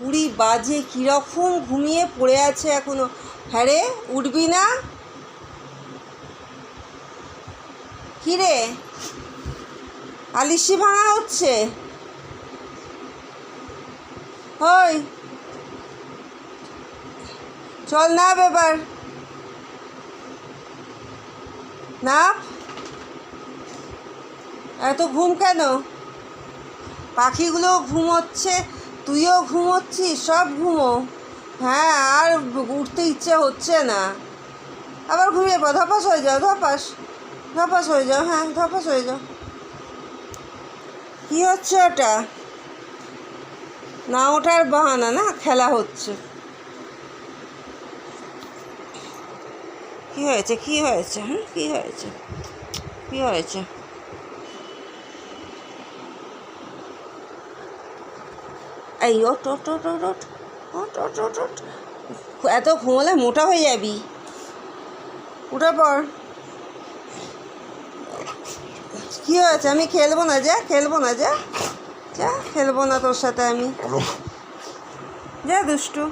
কুড়ি বাজে, কীরকম ঘুমিয়ে পড়ে আছে এখনো। হ্যাঁ রে, উঠবি না? কী রে, আলিশি ভাঙা হচ্ছে? ওই চল না এবার, না এত ঘুম কেন? পাখিগুলোও ঘুমোচ্ছে, তুইও ঘুমোচ্ছিস, সব ঘুমো। হ্যাঁ, আর উঠতে ইচ্ছে হচ্ছে না। আবার ঘুমিয়ে পড়, ধপাস হয়ে যাও, ধপাস হয়ে যাও। হ্যাঁ, ধপাস হয়ে যাও। কী হচ্ছে ওটা? না ওটার বাহানা, না খেলা হচ্ছে। কী হয়েছে, কী হয়েছে? হ্যাঁ, কী হয়েছে, কী হয়েছে? এই ওট ওট ওট ওট ওট ওট ওট ওট ওট। এত ঘুমোলে মোটা হয়ে যাবি, উঠে পড়। কী হয়েছে? আমি খেলবো না, যা খেলবো না, যা যা খেলবো না তোর সাথে আমি, যা দুষ্টু।